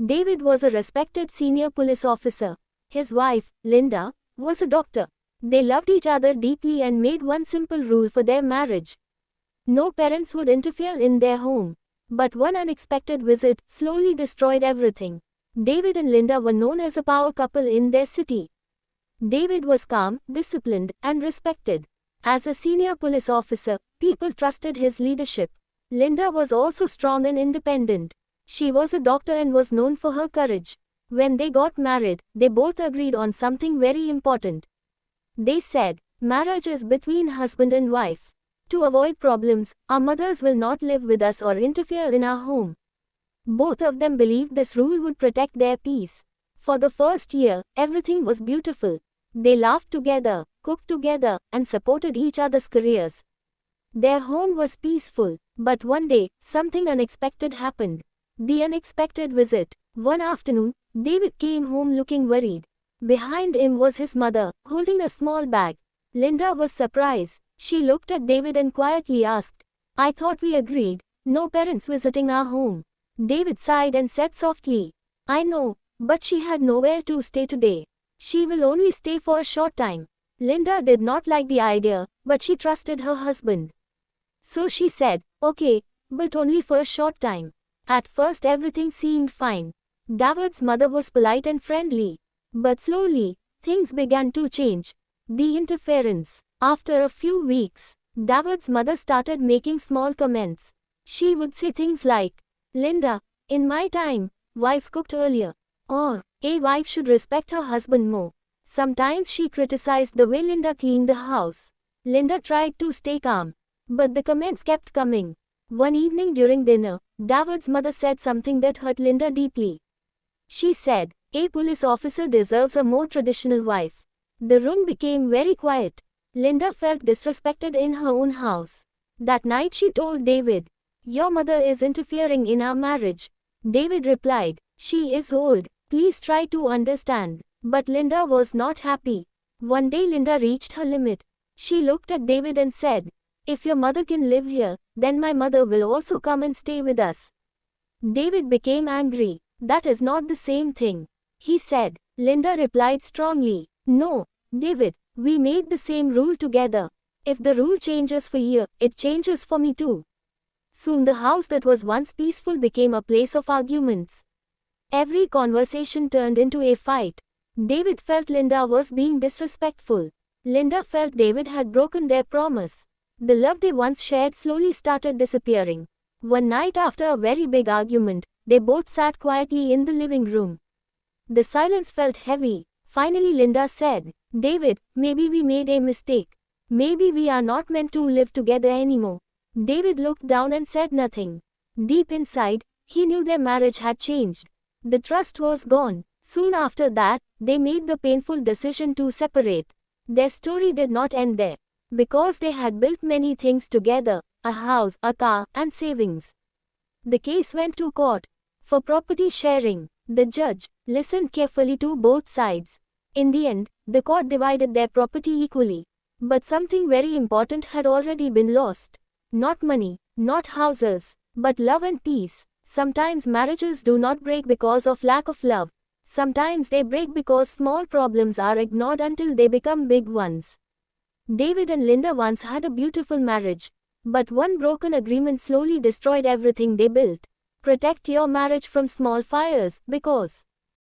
David was a respected senior police officer. His wife, Linda, was a doctor. They loved each other deeply and made one simple rule for their marriage. No parents would interfere in their home. But one unexpected visit slowly destroyed everything. David and Linda were known as a power couple in their city. David was calm, disciplined, and respected. As a senior police officer, people trusted his leadership. Linda was also strong and independent. She was a doctor and was known for her courage. When they got married, they both agreed on something very important. They said, marriage is between husband and wife. To avoid problems, our mothers will not live with us or interfere in our home. Both of them believed this rule would protect their peace. For the first year, everything was beautiful. They laughed together, cooked together, and supported each other's careers. Their home was peaceful, but one day, something unexpected happened. The unexpected visit. One afternoon, David came home looking worried. Behind him was his mother, holding a small bag. Linda was surprised. She looked at David and quietly asked, "I thought we agreed, no parents visiting our home." David sighed and said softly, "I know, but she had nowhere to stay today. She will only stay for a short time." Linda did not like the idea, but she trusted her husband. So she said, "Okay, but only for a short time." At first everything seemed fine. David's mother was polite and friendly. But slowly, things began to change. The interference. After a few weeks, David's mother started making small comments. She would say things like, "Linda, in my time, wives cooked earlier," or, "A wife should respect her husband more." Sometimes she criticized the way Linda cleaned the house. Linda tried to stay calm, but the comments kept coming. One evening during dinner, David's mother said something that hurt Linda deeply. She said, "A police officer deserves a more traditional wife." The room became very quiet. Linda felt disrespected in her own house. That night she told David, "Your mother is interfering in our marriage." David replied, "She is old, please try to understand." But Linda was not happy. One day Linda reached her limit. She looked at David and said, "If your mother can live here, then my mother will also come and stay with us." David became angry. "That is not the same thing," he said. Linda replied strongly, "No, David, we made the same rule together. If the rule changes for you, it changes for me too." Soon the house that was once peaceful became a place of arguments. Every conversation turned into a fight. David felt Linda was being disrespectful. Linda felt David had broken their promise. The love they once shared slowly started disappearing. One night after a very big argument, they both sat quietly in the living room. The silence felt heavy. Finally Linda said, "David, maybe we made a mistake. Maybe we are not meant to live together anymore." David looked down and said nothing. Deep inside, he knew their marriage had changed. The trust was gone. Soon after that, they made the painful decision to separate. Their story did not end there. Because they had built many things together, a house, a car, and savings. The case went to court for property sharing. The judge listened carefully to both sides. In the end, the court divided their property equally. But something very important had already been lost. Not money, not houses, but love and peace. Sometimes marriages do not break because of lack of love. Sometimes they break because small problems are ignored until they become big ones. David and Linda once had a beautiful marriage. But one broken agreement slowly destroyed everything they built. Protect your marriage from small fires, because